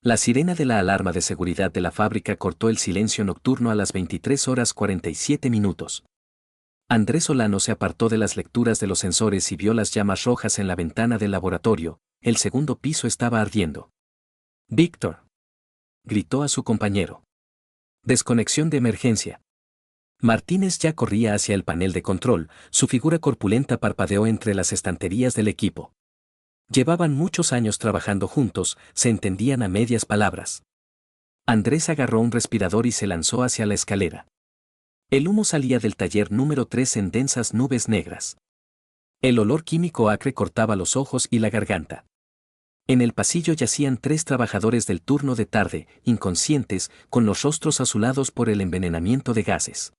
La sirena de la alarma de seguridad de la fábrica cortó el silencio nocturno a las 23:47. Andrés Solano se apartó de las lecturas de los sensores y vio las llamas rojas en la ventana del laboratorio. El segundo piso estaba ardiendo. «Víctor», gritó a su compañero. «Desconexión de emergencia». Martínez ya corría hacia el panel de control, su figura corpulenta parpadeó entre las estanterías del equipo. Llevaban muchos años trabajando juntos, se entendían a medias palabras. Andrés agarró un respirador y se lanzó hacia la escalera. El humo salía del taller número 3 en densas nubes negras. El olor químico acre cortaba los ojos y la garganta. En el pasillo yacían 3 trabajadores del turno de tarde, inconscientes, con los rostros azulados por el envenenamiento de gases.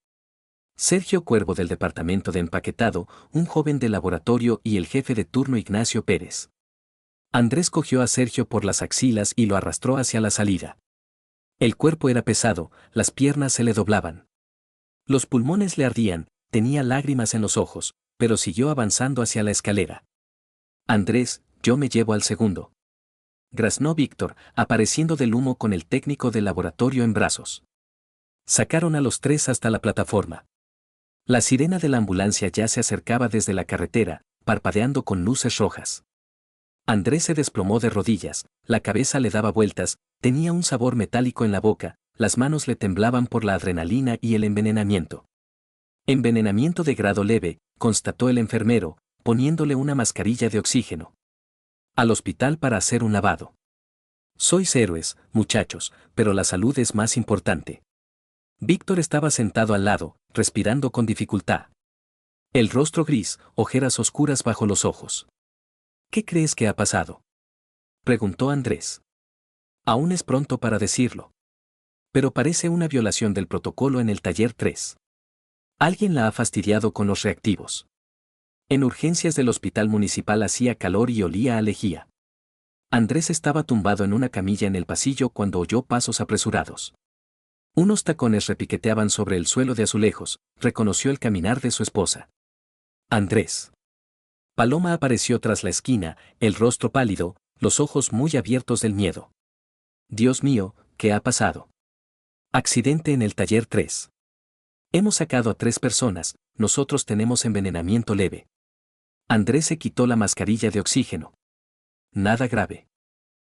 Sergio Cuervo del departamento de empaquetado, un joven de laboratorio y el jefe de turno Ignacio Pérez. Andrés cogió a Sergio por las axilas y lo arrastró hacia la salida. El cuerpo era pesado, las piernas se le doblaban. Los pulmones le ardían, tenía lágrimas en los ojos, pero siguió avanzando hacia la escalera. «Andrés, yo me llevo al segundo», graznó Víctor, apareciendo del humo con el técnico del laboratorio en brazos. Sacaron a los 3 hasta la plataforma. La sirena de la ambulancia ya se acercaba desde la carretera, parpadeando con luces rojas. Andrés se desplomó de rodillas, la cabeza le daba vueltas, tenía un sabor metálico en la boca, las manos le temblaban por la adrenalina y el envenenamiento. «Envenenamiento de grado leve», constató el enfermero, poniéndole una mascarilla de oxígeno. «Al hospital para hacer un lavado». «Sois héroes, muchachos, pero la salud es más importante». Víctor estaba sentado al lado, respirando con dificultad. El rostro gris, ojeras oscuras bajo los ojos. «¿Qué crees que ha pasado?», preguntó Andrés. «Aún es pronto para decirlo. Pero parece una violación del protocolo en el taller 3. Alguien la ha fastidiado con los reactivos. En urgencias del hospital municipal hacía calor y olía a lejía». Andrés estaba tumbado en una camilla en el pasillo cuando oyó pasos apresurados. Unos tacones repiqueteaban sobre el suelo de azulejos, reconoció el caminar de su esposa. «Andrés». Paloma apareció tras la esquina, el rostro pálido, los ojos muy abiertos del miedo. «Dios mío, ¿qué ha pasado?». «Accidente en el taller 3. Hemos sacado a 3 personas, nosotros tenemos envenenamiento leve». Andrés se quitó la mascarilla de oxígeno. «Nada grave».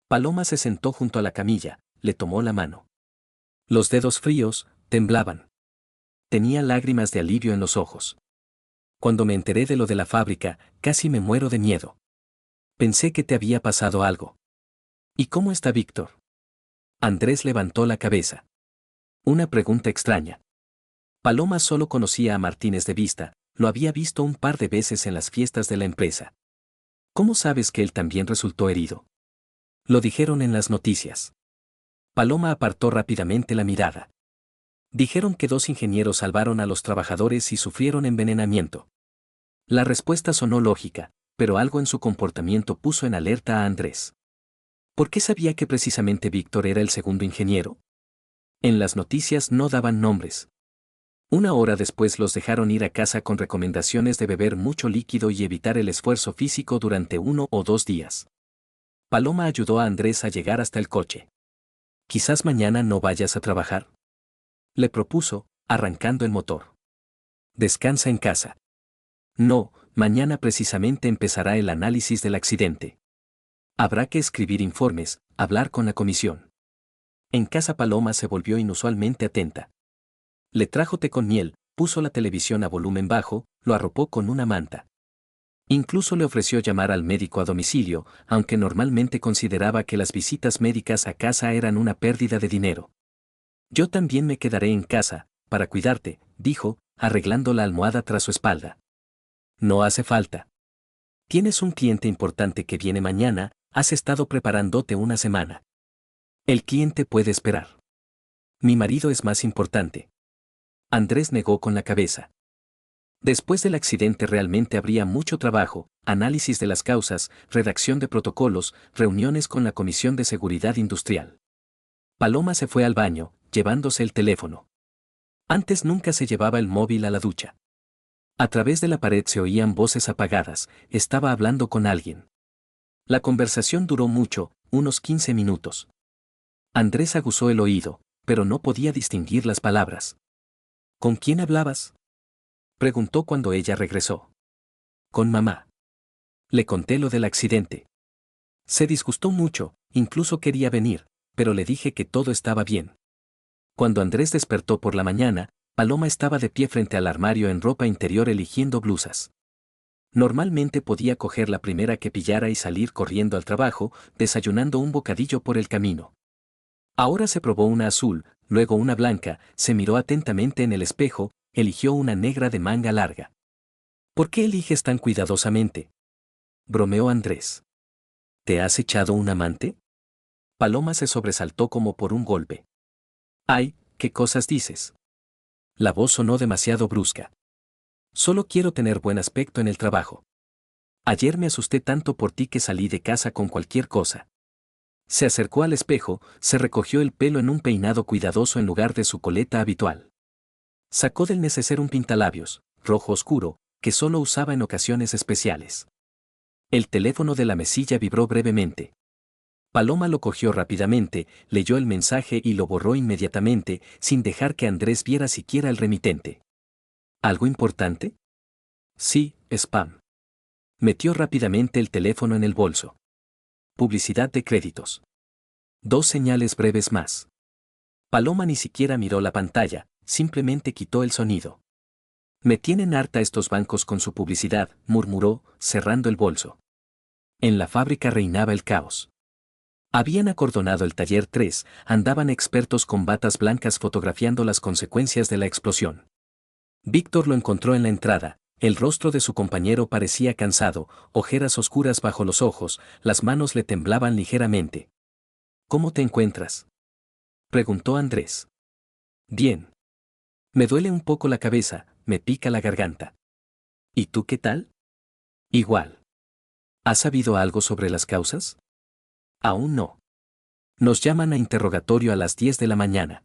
Paloma se sentó junto a la camilla, le tomó la mano. Los dedos fríos, temblaban. Tenía lágrimas de alivio en los ojos. «Cuando me enteré de lo de la fábrica, casi me muero de miedo. Pensé que te había pasado algo». «¿Y cómo está Víctor?». Andrés levantó la cabeza. Una pregunta extraña. Paloma solo conocía a Martínez de vista, lo había visto un par de veces en las fiestas de la empresa. «¿Cómo sabes que él también resultó herido?». «Lo dijeron en las noticias». Paloma apartó rápidamente la mirada. «Dijeron que 2 ingenieros salvaron a los trabajadores y sufrieron envenenamiento». La respuesta sonó lógica, pero algo en su comportamiento puso en alerta a Andrés. ¿Por qué sabía que precisamente Víctor era el segundo ingeniero? En las noticias no daban nombres. 1 hora después los dejaron ir a casa con recomendaciones de beber mucho líquido y evitar el esfuerzo físico durante 1 o 2 días. Paloma ayudó a Andrés a llegar hasta el coche. «Quizás mañana no vayas a trabajar», le propuso, arrancando el motor. «Descansa en casa». «No, mañana precisamente empezará el análisis del accidente. Habrá que escribir informes, hablar con la comisión». En casa Paloma se volvió inusualmente atenta. Le trajo té con miel, puso la televisión a volumen bajo, lo arropó con una manta. Incluso le ofreció llamar al médico a domicilio, aunque normalmente consideraba que las visitas médicas a casa eran una pérdida de dinero. «Yo también me quedaré en casa, para cuidarte», dijo, arreglando la almohada tras su espalda. «No hace falta. Tienes un cliente importante que viene mañana, has estado preparándote una semana. El cliente puede esperar. Mi marido es más importante». Andrés negó con la cabeza. Después del accidente realmente habría mucho trabajo, análisis de las causas, redacción de protocolos, reuniones con la Comisión de Seguridad Industrial. Paloma se fue al baño, llevándose el teléfono. Antes nunca se llevaba el móvil a la ducha. A través de la pared se oían voces apagadas, estaba hablando con alguien. La conversación duró mucho, unos 15 minutos. Andrés aguzó el oído, pero no podía distinguir las palabras. ¿Con quién hablabas? Preguntó cuando ella regresó. Con mamá. Le conté lo del accidente. Se disgustó mucho, incluso quería venir, pero le dije que todo estaba bien. Cuando Andrés despertó por la mañana, Paloma estaba de pie frente al armario en ropa interior eligiendo blusas. Normalmente podía coger la primera que pillara y salir corriendo al trabajo, desayunando un bocadillo por el camino. Ahora se probó una azul, luego una blanca, se miró atentamente en el espejo, eligió una negra de manga larga. ¿Por qué eliges tan cuidadosamente? Bromeó Andrés. ¿Te has echado un amante? Paloma se sobresaltó como por un golpe. Ay, ¿qué cosas dices? La voz sonó demasiado brusca. Solo quiero tener buen aspecto en el trabajo. Ayer me asusté tanto por ti que salí de casa con cualquier cosa. Se acercó al espejo, se recogió el pelo en un peinado cuidadoso en lugar de su coleta habitual. Sacó del neceser un pintalabios, rojo oscuro, que solo usaba en ocasiones especiales. El teléfono de la mesilla vibró brevemente. Paloma lo cogió rápidamente, leyó el mensaje y lo borró inmediatamente, sin dejar que Andrés viera siquiera el remitente. ¿Algo importante? Sí, spam. Metió rápidamente el teléfono en el bolso. Publicidad de créditos. 2 señales breves más. Paloma ni siquiera miró la pantalla, simplemente quitó el sonido. Me tienen harta estos bancos con su publicidad, murmuró, cerrando el bolso. En la fábrica reinaba el caos. Habían acordonado el taller 3, andaban expertos con batas blancas fotografiando las consecuencias de la explosión. Víctor lo encontró en la entrada, el rostro de su compañero parecía cansado, ojeras oscuras bajo los ojos, las manos le temblaban ligeramente. ¿Cómo te encuentras? Preguntó Andrés. Bien. Me duele un poco la cabeza, me pica la garganta. ¿Y tú qué tal? Igual. ¿Has sabido algo sobre las causas? Aún no. Nos llaman a interrogatorio a las 10 de la mañana.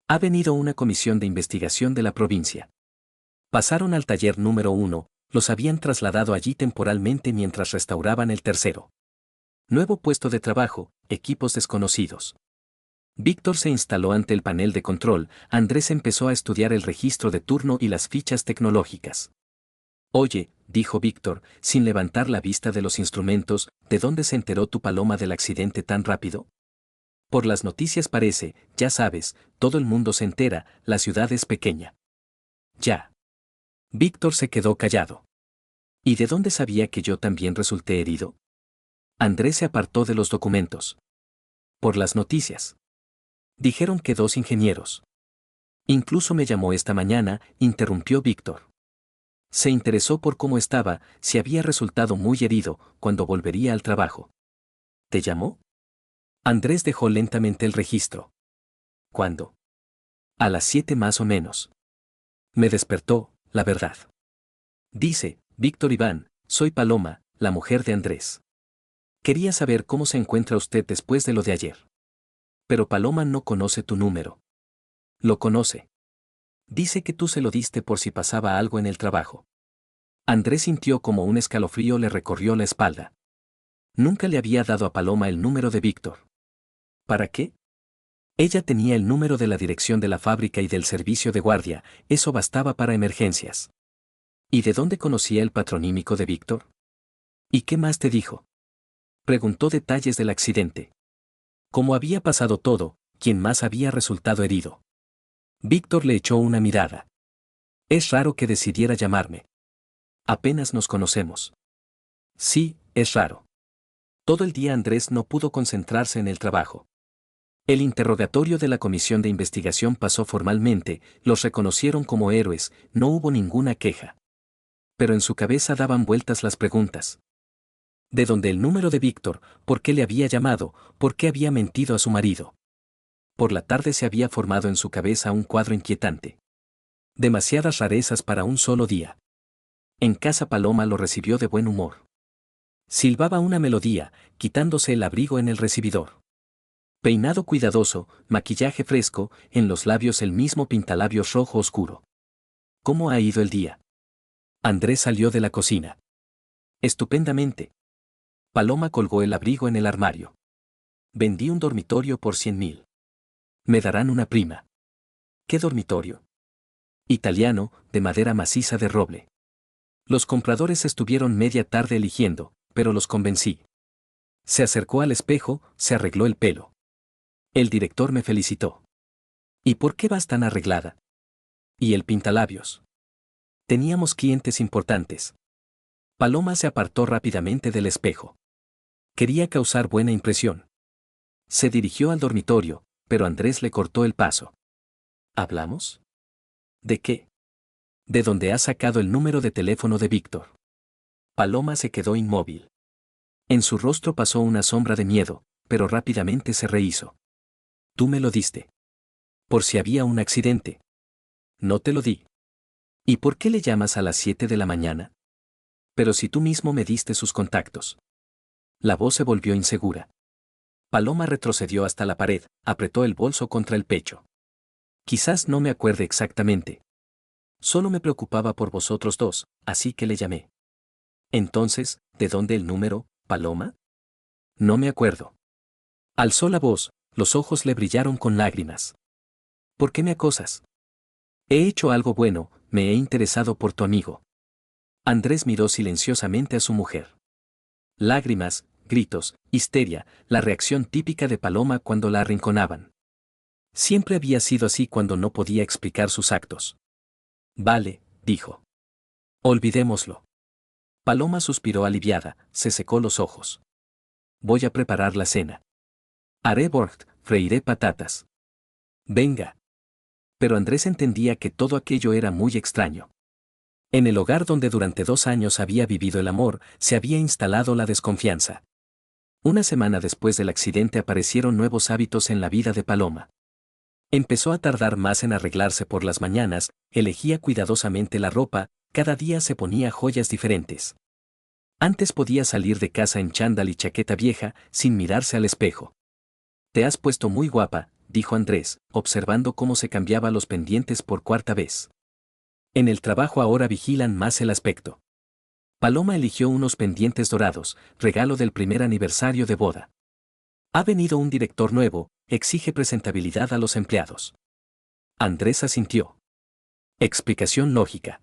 Ha venido una comisión de investigación de la provincia. Pasaron al taller número 1, los habían trasladado allí temporalmente mientras restauraban el tercero. Nuevo puesto de trabajo, equipos desconocidos. Víctor se instaló ante el panel de control, Andrés empezó a estudiar el registro de turno y las fichas tecnológicas. Oye, dijo Víctor, sin levantar la vista de los instrumentos, ¿de dónde se enteró tu Paloma del accidente tan rápido? Por las noticias parece, ya sabes, todo el mundo se entera, la ciudad es pequeña. Ya. Víctor se quedó callado. ¿Y de dónde sabía que yo también resulté herido? Andrés se apartó de los documentos. Por las noticias. Dijeron que 2 ingenieros. Incluso me llamó esta mañana, interrumpió Víctor. Se interesó por cómo estaba, si había resultado muy herido, cuando volvería al trabajo. ¿Te llamó? Andrés dejó lentamente el registro. ¿Cuándo? A las 7 más o menos. Me despertó, la verdad. Dice, Víctor Iván, soy Paloma, la mujer de Andrés. Quería saber cómo se encuentra usted después de lo de ayer. Pero Paloma no conoce tu número. Lo conoce. Dice que tú se lo diste por si pasaba algo en el trabajo. Andrés sintió como un escalofrío le recorrió la espalda. Nunca le había dado a Paloma el número de Víctor. ¿Para qué? Ella tenía el número de la dirección de la fábrica y del servicio de guardia, eso bastaba para emergencias. ¿Y de dónde conocía el patronímico de Víctor? ¿Y qué más te dijo? Preguntó detalles del accidente. ¿Cómo había pasado todo? ¿Quién más había resultado herido? Víctor le echó una mirada. Es raro que decidiera llamarme. Apenas nos conocemos. Sí, es raro. Todo el día Andrés no pudo concentrarse en el trabajo. El interrogatorio de la comisión de investigación pasó formalmente, los reconocieron como héroes, no hubo ninguna queja. Pero en su cabeza daban vueltas las preguntas. ¿De dónde el número de Víctor? ¿Por qué le había llamado? ¿Por qué había mentido a su marido? Por la tarde se había formado en su cabeza un cuadro inquietante. Demasiadas rarezas para un solo día. En casa Paloma lo recibió de buen humor. Silbaba una melodía, quitándose el abrigo en el recibidor. Peinado cuidadoso, maquillaje fresco, en los labios el mismo pintalabios rojo oscuro. ¿Cómo ha ido el día? Andrés salió de la cocina. Estupendamente. Paloma colgó el abrigo en el armario. Vendí un dormitorio por 100.000. Me darán una prima. ¿Qué dormitorio? Italiano, de madera maciza de roble. Los compradores estuvieron media tarde eligiendo, pero los convencí. Se acercó al espejo, se arregló el pelo. El director me felicitó. ¿Y por qué vas tan arreglada? Y el pintalabios. Teníamos clientes importantes. Paloma se apartó rápidamente del espejo. Quería causar buena impresión. Se dirigió al dormitorio, pero Andrés le cortó el paso. ¿Hablamos? ¿De qué? ¿De dónde has sacado el número de teléfono de Víctor? Paloma se quedó inmóvil. En su rostro pasó una sombra de miedo, pero rápidamente se rehízo. Tú me lo diste. Por si había un accidente. No te lo di. ¿Y por qué le llamas a las 7 de la mañana? Pero si tú mismo me diste sus contactos. La voz se volvió insegura. Paloma retrocedió hasta la pared, apretó el bolso contra el pecho. Quizás no me acuerde exactamente. Solo me preocupaba por vosotros dos, así que le llamé. Entonces, ¿de dónde el número, Paloma? No me acuerdo. Alzó la voz, los ojos le brillaron con lágrimas. ¿Por qué me acosas? He hecho algo bueno, me he interesado por tu amigo. Andrés miró silenciosamente a su mujer. Lágrimas, gritos, histeria, la reacción típica de Paloma cuando la arrinconaban. Siempre había sido así cuando no podía explicar sus actos. Vale, dijo. Olvidémoslo. Paloma suspiró aliviada, se secó los ojos. Voy a preparar la cena. Haré bort, freiré patatas. Venga. Pero Andrés entendía que todo aquello era muy extraño. En el hogar donde durante 2 años había vivido el amor, se había instalado la desconfianza. Una semana después del accidente aparecieron nuevos hábitos en la vida de Paloma. Empezó a tardar más en arreglarse por las mañanas, elegía cuidadosamente la ropa, cada día se ponía joyas diferentes. Antes podía salir de casa en chándal y chaqueta vieja, sin mirarse al espejo. Te has puesto muy guapa, dijo Andrés, observando cómo se cambiaba los pendientes por 4ª vez. En el trabajo ahora vigilan más el aspecto. Paloma eligió unos pendientes dorados, regalo del primer aniversario de boda. Ha venido un director nuevo, exige presentabilidad a los empleados. Andrés asintió. Explicación lógica.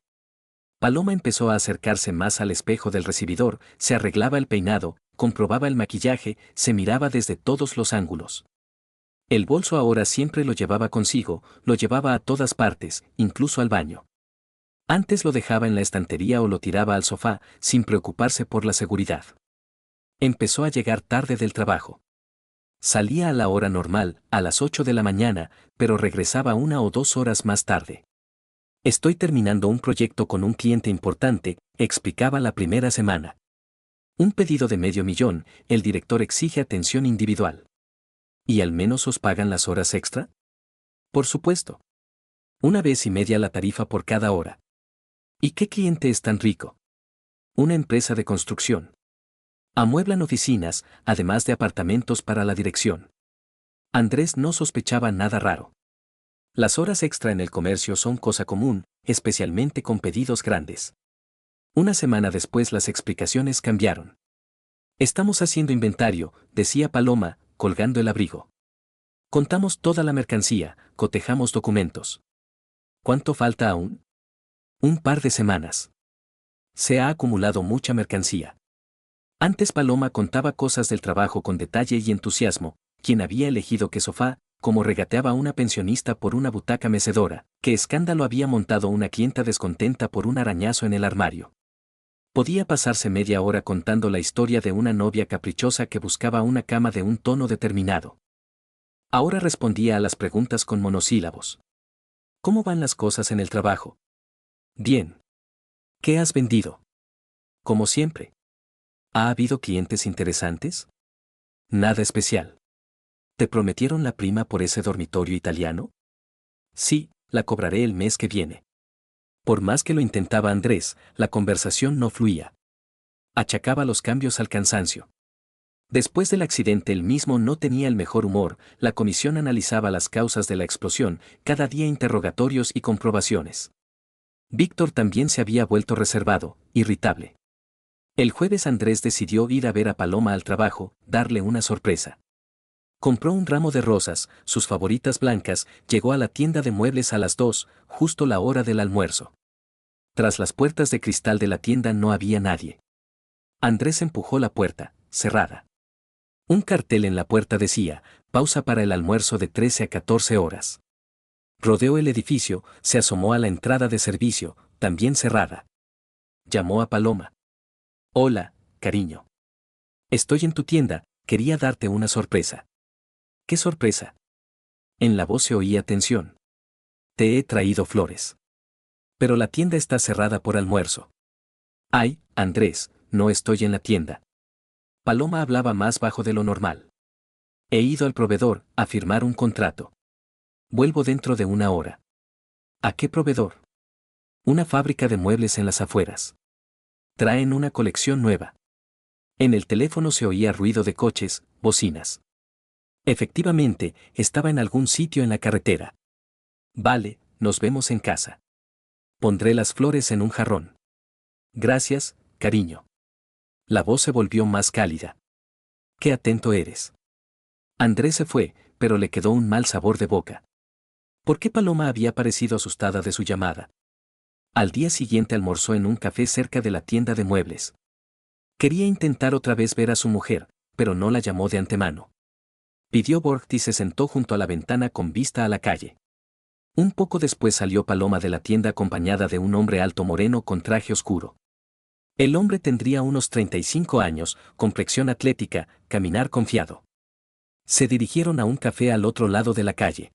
Paloma empezó a acercarse más al espejo del recibidor, se arreglaba el peinado, comprobaba el maquillaje, se miraba desde todos los ángulos. El bolso ahora siempre lo llevaba consigo, lo llevaba a todas partes, incluso al baño. Antes lo dejaba en la estantería o lo tiraba al sofá, sin preocuparse por la seguridad. Empezó a llegar tarde del trabajo. Salía a la hora normal, a las 8 de la mañana, pero regresaba 1 o 2 horas más tarde. Estoy terminando un proyecto con un cliente importante, explicaba la primera semana. Un pedido de $500,000, el director exige atención individual. ¿Y al menos os pagan las horas extra? Por supuesto. 1,5 veces la tarifa por cada hora. ¿Y qué cliente es tan rico? Una empresa de construcción. Amueblan oficinas, además de apartamentos para la dirección. Andrés no sospechaba nada raro. Las horas extra en el comercio son cosa común, especialmente con pedidos grandes. Una semana después las explicaciones cambiaron. Estamos haciendo inventario, decía Paloma, colgando el abrigo. Contamos toda la mercancía, cotejamos documentos. ¿Cuánto falta aún? Un par de semanas. Se ha acumulado mucha mercancía. Antes Paloma contaba cosas del trabajo con detalle y entusiasmo, quién había elegido qué sofá, cómo regateaba a una pensionista por una butaca mecedora, qué escándalo había montado una clienta descontenta por un arañazo en el armario. Podía pasarse media hora contando la historia de una novia caprichosa que buscaba una cama de un tono determinado. Ahora respondía a las preguntas con monosílabos. ¿Cómo van las cosas en el trabajo? Bien. ¿Qué has vendido? Como siempre. ¿Ha habido clientes interesantes? Nada especial. ¿Te prometieron la prima por ese dormitorio italiano? Sí, la cobraré el mes que viene. Por más que lo intentaba Andrés, la conversación no fluía. Achacaba los cambios al cansancio. Después del accidente él mismo no tenía el mejor humor, la comisión analizaba las causas de la explosión, cada día interrogatorios y comprobaciones. Víctor también se había vuelto reservado, irritable. El jueves Andrés decidió ir a ver a Paloma al trabajo, darle una sorpresa. Compró un ramo de rosas, sus favoritas blancas, llegó a la tienda de muebles a las 2, justo la hora del almuerzo. Tras las puertas de cristal de la tienda no había nadie. Andrés empujó la puerta, cerrada. Un cartel en la puerta decía, pausa para el almuerzo de 13 a 14 horas. Rodeó el edificio, se asomó a la entrada de servicio, también cerrada. Llamó a Paloma. Hola, cariño. Estoy en tu tienda, quería darte una sorpresa. ¿Qué sorpresa? En la voz se oía tensión. Te he traído flores. Pero la tienda está cerrada por almuerzo. Ay, Andrés, no estoy en la tienda. Paloma hablaba más bajo de lo normal. He ido al proveedor a firmar un contrato. Vuelvo dentro de una hora. ¿A qué proveedor? Una fábrica de muebles en las afueras. Traen una colección nueva. En el teléfono se oía ruido de coches, bocinas. Efectivamente, estaba en algún sitio en la carretera. Vale, nos vemos en casa. Pondré las flores en un jarrón. Gracias, cariño. La voz se volvió más cálida. Qué atento eres. Andrés se fue, pero le quedó un mal sabor de boca. ¿Por qué Paloma había parecido asustada de su llamada? Al día siguiente almorzó en un café cerca de la tienda de muebles. Quería intentar otra vez ver a su mujer, pero no la llamó de antemano. Pidió Borgt y se sentó junto a la ventana con vista a la calle. Un poco después salió Paloma de la tienda acompañada de un hombre alto moreno con traje oscuro. El hombre tendría unos 35 años, complexión atlética, caminar confiado. Se dirigieron a un café al otro lado de la calle.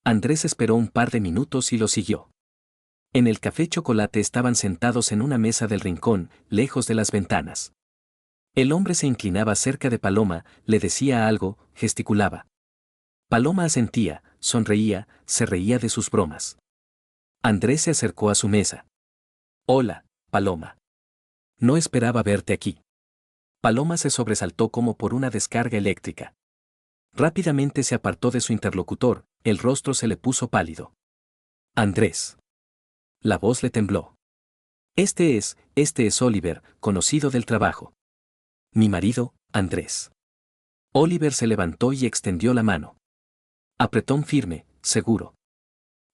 Andrés esperó un par de minutos y lo siguió. En el café Chocolate estaban sentados en una mesa del rincón, lejos de las ventanas. El hombre se inclinaba cerca de Paloma, le decía algo, gesticulaba. Paloma asentía, sonreía, se reía de sus bromas. Andrés se acercó a su mesa. Hola, Paloma. No esperaba verte aquí. Paloma se sobresaltó como por una descarga eléctrica. Rápidamente se apartó de su interlocutor, el rostro se le puso pálido. Andrés. La voz le tembló. Este es Oliver, conocido del trabajo. Mi marido, Andrés. Oliver se levantó y extendió la mano. Apretón firme, seguro.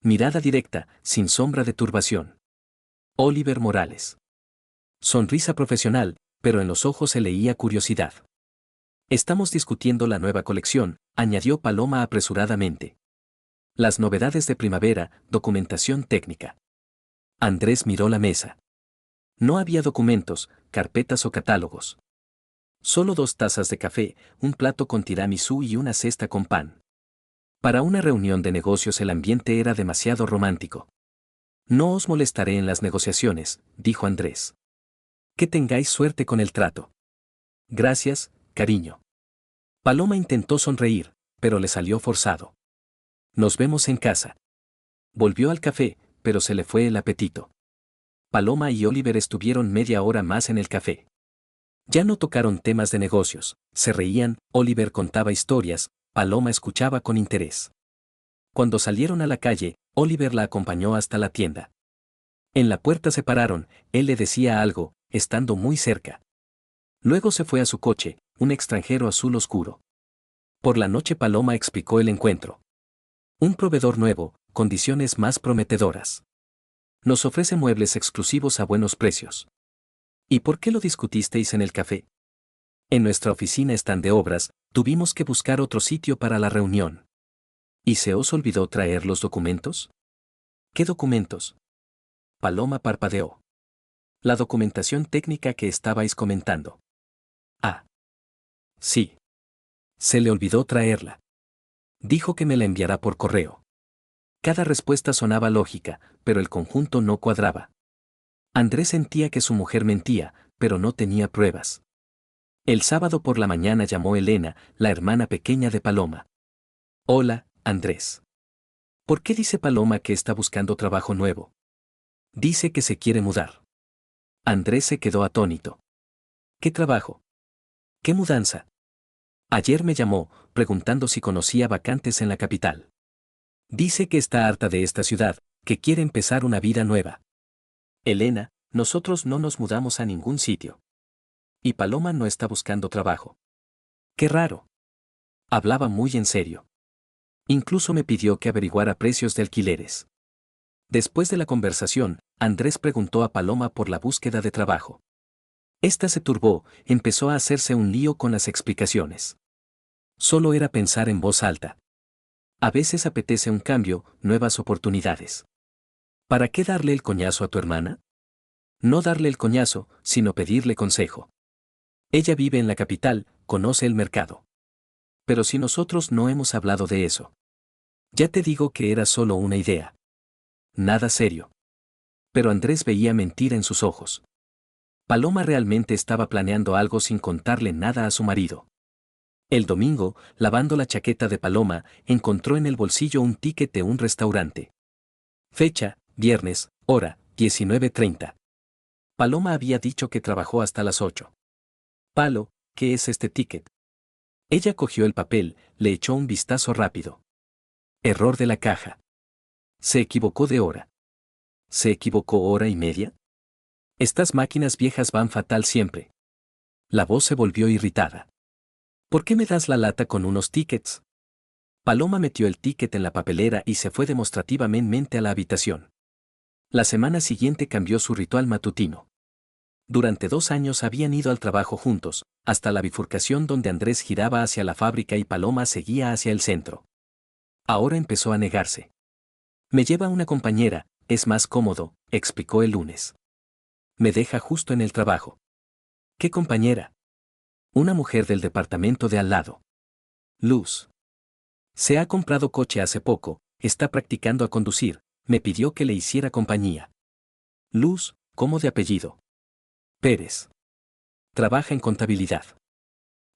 Mirada directa, sin sombra de turbación. Oliver Morales. Sonrisa profesional, pero en los ojos se leía curiosidad. Estamos discutiendo la nueva colección, añadió Paloma apresuradamente. Las novedades de primavera, documentación técnica. Andrés miró la mesa. No había documentos, carpetas o catálogos. Solo 2 tazas de café, un plato con tiramisú y una cesta con pan. Para una reunión de negocios el ambiente era demasiado romántico. No os molestaré en las negociaciones, dijo Andrés. Que tengáis suerte con el trato. Gracias, cariño. Paloma intentó sonreír, pero le salió forzado. Nos vemos en casa. Volvió al café, pero se le fue el apetito. Paloma y Oliver estuvieron media hora más en el café. Ya no tocaron temas de negocios, se reían, Oliver contaba historias, Paloma escuchaba con interés. Cuando salieron a la calle, Oliver la acompañó hasta la tienda. En la puerta se pararon, él le decía algo, estando muy cerca. Luego se fue a su coche, un extranjero azul oscuro. Por la noche Paloma explicó el encuentro. Un proveedor nuevo, condiciones más prometedoras. Nos ofrece muebles exclusivos a buenos precios. ¿Y por qué lo discutisteis en el café? En nuestra oficina están de obras, tuvimos que buscar otro sitio para la reunión. ¿Y se os olvidó traer los documentos? ¿Qué documentos? Paloma parpadeó. La documentación técnica que estabais comentando. Ah. Sí. Se le olvidó traerla. Dijo que me la enviará por correo. Cada respuesta sonaba lógica, pero el conjunto no cuadraba. Andrés sentía que su mujer mentía, pero no tenía pruebas. El sábado por la mañana llamó Elena, la hermana pequeña de Paloma. Hola, Andrés. ¿Por qué dice Paloma que está buscando trabajo nuevo? Dice que se quiere mudar. Andrés se quedó atónito. ¿Qué trabajo? ¿Qué mudanza? Ayer me llamó, preguntando si conocía vacantes en la capital. Dice que está harta de esta ciudad, que quiere empezar una vida nueva. Elena, nosotros no nos mudamos a ningún sitio. Y Paloma no está buscando trabajo. Qué raro. Hablaba muy en serio. Incluso me pidió que averiguara precios de alquileres. Después de la conversación, Andrés preguntó a Paloma por la búsqueda de trabajo. Esta se turbó, empezó a hacerse un lío con las explicaciones. Solo era pensar en voz alta. A veces apetece un cambio, nuevas oportunidades. ¿Para qué darle el coñazo a tu hermana? No darle el coñazo, sino pedirle consejo. Ella vive en la capital, conoce el mercado. Pero si nosotros no hemos hablado de eso. Ya te digo que era solo una idea. Nada serio. Pero Andrés veía mentira en sus ojos. Paloma realmente estaba planeando algo sin contarle nada a su marido. El domingo, lavando la chaqueta de Paloma, encontró en el bolsillo un ticket de un restaurante. Fecha, viernes, hora, 19:30. Paloma había dicho que trabajó hasta las 8. Palo, ¿qué es este ticket? Ella cogió el papel, le echó un vistazo rápido. Error de la caja. Se equivocó de hora. ¿Se equivocó hora y media? Estas máquinas viejas van fatal siempre. La voz se volvió irritada. ¿Por qué me das la lata con unos tickets? Paloma metió el ticket en la papelera y se fue demostrativamente a la habitación. La semana siguiente cambió su ritual matutino. Durante 2 años habían ido al trabajo juntos, hasta la bifurcación donde Andrés giraba hacia la fábrica y Paloma seguía hacia el centro. Ahora empezó a negarse. Me lleva una compañera, es más cómodo, explicó el lunes. Me deja justo en el trabajo. ¿Qué compañera? Una mujer del departamento de al lado. Luz. Se ha comprado coche hace poco, está practicando a conducir, me pidió que le hiciera compañía. Luz, ¿cómo de apellido? Pérez. Trabaja en contabilidad.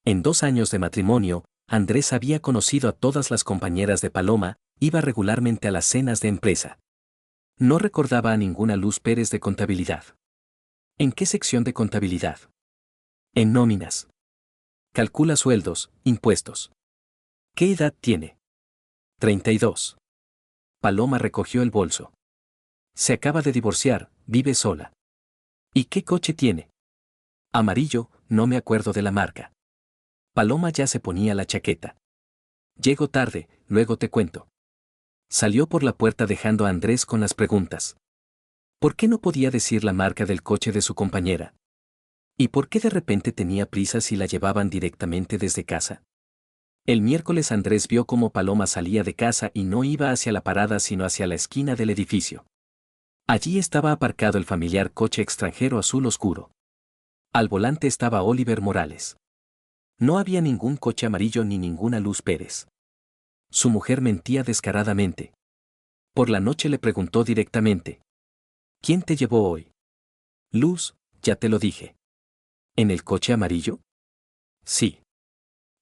En 2 años de matrimonio, Andrés había conocido a todas las compañeras de Paloma, iba regularmente a las cenas de empresa. No recordaba a ninguna Luz Pérez de contabilidad. ¿En qué sección de contabilidad? En nóminas. Calcula sueldos, impuestos. ¿Qué edad tiene? 32. Paloma recogió el bolso. Se acaba de divorciar, vive sola. ¿Y qué coche tiene? Amarillo, no me acuerdo de la marca. Paloma ya se ponía la chaqueta. Llego tarde, luego te cuento. Salió por la puerta dejando a Andrés con las preguntas. ¿Por qué no podía decir la marca del coche de su compañera? ¿Y por qué de repente tenía prisa si la llevaban directamente desde casa? El miércoles Andrés vio cómo Paloma salía de casa y no iba hacia la parada sino hacia la esquina del edificio. Allí estaba aparcado el familiar coche extranjero azul oscuro. Al volante estaba Oliver Morales. No había ningún coche amarillo ni ninguna Luz Pérez. Su mujer mentía descaradamente. Por la noche le preguntó directamente. ¿Quién te llevó hoy? Luz, ya te lo dije. ¿En el coche amarillo? Sí.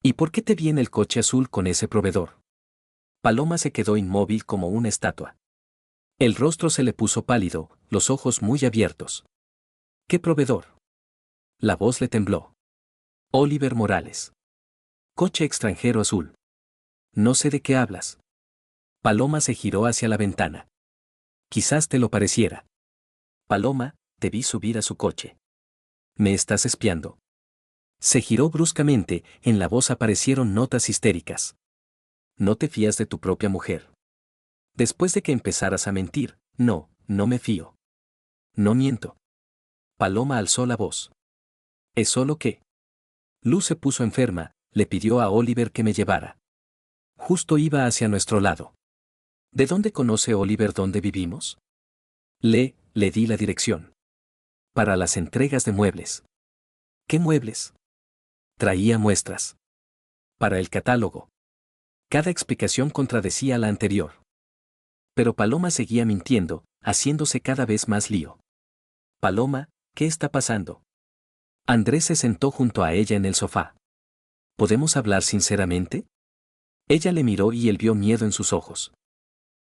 ¿Y por qué te vi en el coche azul con ese proveedor? Paloma se quedó inmóvil como una estatua. El rostro se le puso pálido, los ojos muy abiertos. ¿Qué proveedor? La voz le tembló. Oliver Morales. Coche extranjero azul. No sé de qué hablas. Paloma se giró hacia la ventana. Quizás te lo pareciera. Paloma, te vi subir a su coche. ¿Me estás espiando? Se giró bruscamente, en la voz aparecieron notas histéricas. ¿No te fías de tu propia mujer? Después de que empezaras a mentir, no, no me fío. No miento. Paloma alzó la voz. ¿Es solo que? Luz se puso enferma, le pidió a Oliver que me llevara. Justo iba hacia nuestro lado. ¿De dónde conoce Oliver dónde vivimos? Le di la dirección. Para las entregas de muebles. ¿Qué muebles? Traía muestras. Para el catálogo. Cada explicación contradecía a la anterior. Pero Paloma seguía mintiendo, haciéndose cada vez más lío. Paloma, ¿qué está pasando? Andrés se sentó junto a ella en el sofá. ¿Podemos hablar sinceramente? Ella le miró y él vio miedo en sus ojos.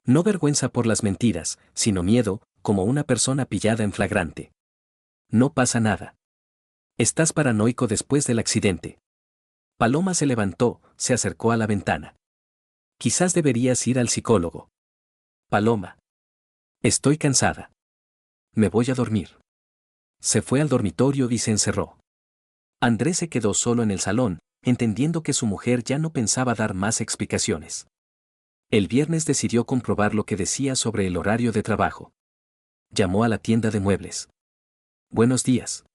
No vergüenza por las mentiras, sino miedo, como una persona pillada en flagrante. No pasa nada. Estás paranoico después del accidente. Paloma se levantó, se acercó a la ventana. Quizás deberías ir al psicólogo. Paloma. Estoy cansada. Me voy a dormir. Se fue al dormitorio y se encerró. Andrés se quedó solo en el salón, entendiendo que su mujer ya no pensaba dar más explicaciones. El viernes decidió comprobar lo que decía sobre el horario de trabajo. Llamó a la tienda de muebles. Buenos días.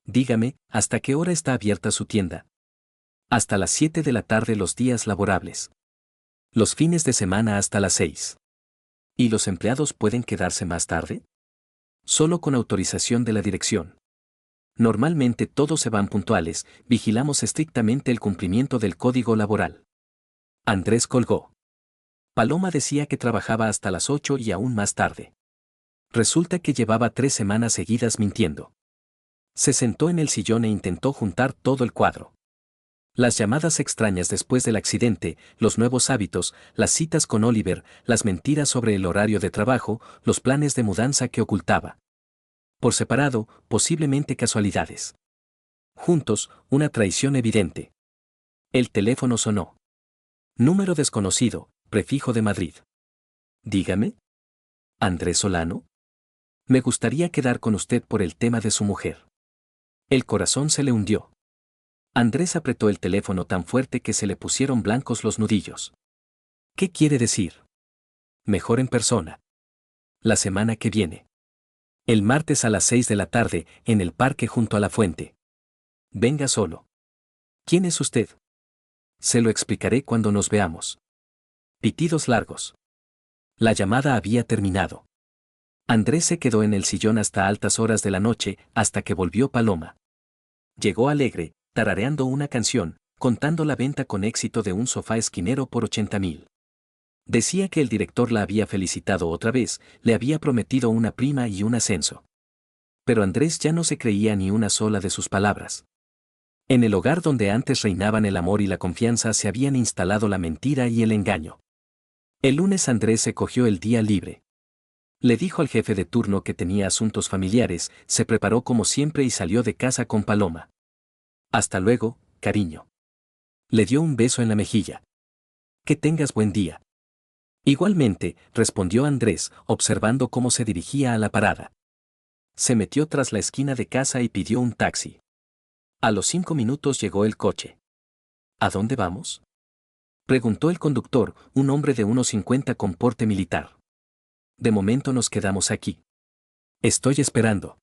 Dígame, ¿hasta qué hora está abierta su tienda? Hasta las 7 de la tarde los días laborables. Los fines de semana hasta las 6. ¿Y los empleados pueden quedarse más tarde? Solo con autorización de la dirección. Normalmente todos se van puntuales, vigilamos estrictamente el cumplimiento del código laboral. Andrés colgó. Paloma decía que trabajaba hasta las 8 y aún más tarde. Resulta que llevaba 3 semanas seguidas mintiendo. Se sentó en el sillón e intentó juntar todo el cuadro. Las llamadas extrañas después del accidente, los nuevos hábitos, las citas con Oliver, las mentiras sobre el horario de trabajo, los planes de mudanza que ocultaba. Por separado, posiblemente casualidades. Juntos, una traición evidente. El teléfono sonó. Número desconocido, prefijo de Madrid. Dígame. ¿Andrés Solano? Me gustaría quedar con usted por el tema de su mujer. El corazón se le hundió. Andrés apretó el teléfono tan fuerte que se le pusieron blancos los nudillos. ¿Qué quiere decir? Mejor en persona. La semana que viene. El martes a las 6 de la tarde, en el parque junto a la fuente. Venga solo. ¿Quién es usted? Se lo explicaré cuando nos veamos. Pitidos largos. La llamada había terminado. Andrés se quedó en el sillón hasta altas horas de la noche, hasta que volvió Paloma. Llegó alegre, tarareando una canción, contando la venta con éxito de un sofá esquinero por 80.000. Decía que el director la había felicitado otra vez, le había prometido una prima y un ascenso. Pero Andrés ya no se creía ni una sola de sus palabras. En el hogar donde antes reinaban el amor y la confianza se habían instalado la mentira y el engaño. El lunes Andrés se cogió el día libre. Le dijo al jefe de turno que tenía asuntos familiares, se preparó como siempre y salió de casa con Paloma. Hasta luego, cariño. Le dio un beso en la mejilla. Que tengas buen día. Igualmente, respondió Andrés, observando cómo se dirigía a la parada. Se metió tras la esquina de casa y pidió un taxi. A los 5 minutos llegó el coche. ¿A dónde vamos? Preguntó el conductor, un hombre de unos 50 con porte militar. De momento nos quedamos aquí. Estoy esperando.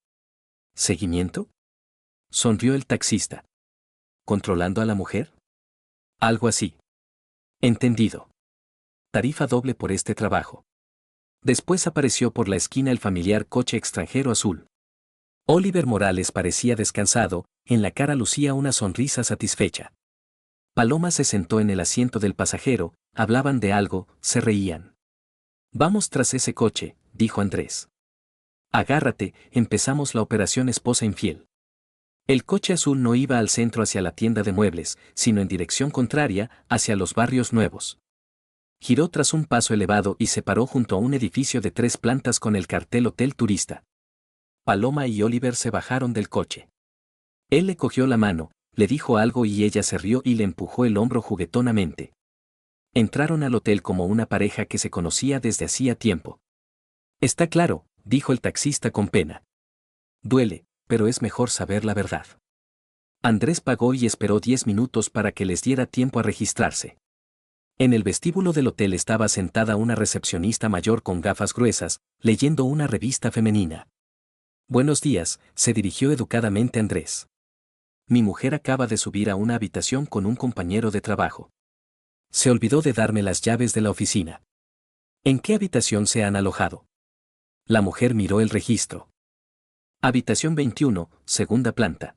¿Seguimiento? Sonrió el taxista. ¿Controlando a la mujer? Algo así. Entendido. Tarifa doble por este trabajo. Después apareció por la esquina el familiar coche extranjero azul. Oliver Morales parecía descansado, en la cara lucía una sonrisa satisfecha. Paloma se sentó en el asiento del pasajero, hablaban de algo, se reían. Vamos tras ese coche, dijo Andrés. Agárrate, empezamos la operación esposa infiel. El coche azul no iba al centro hacia la tienda de muebles, sino en dirección contraria, hacia los barrios nuevos. Giró tras un paso elevado y se paró junto a un edificio de 3 plantas con el cartel Hotel Turista. Paloma y Oliver se bajaron del coche. Él le cogió la mano, le dijo algo y ella se rió y le empujó el hombro juguetonamente. Entraron al hotel como una pareja que se conocía desde hacía tiempo. Está claro, dijo el taxista con pena. Duele, pero es mejor saber la verdad. Andrés pagó y esperó 10 minutos para que les diera tiempo a registrarse. En el vestíbulo del hotel estaba sentada una recepcionista mayor con gafas gruesas, leyendo una revista femenina. Buenos días, se dirigió educadamente Andrés. Mi mujer acaba de subir a una habitación con un compañero de trabajo. Se olvidó de darme las llaves de la oficina. ¿En qué habitación se han alojado? La mujer miró el registro. Habitación 21, segunda planta.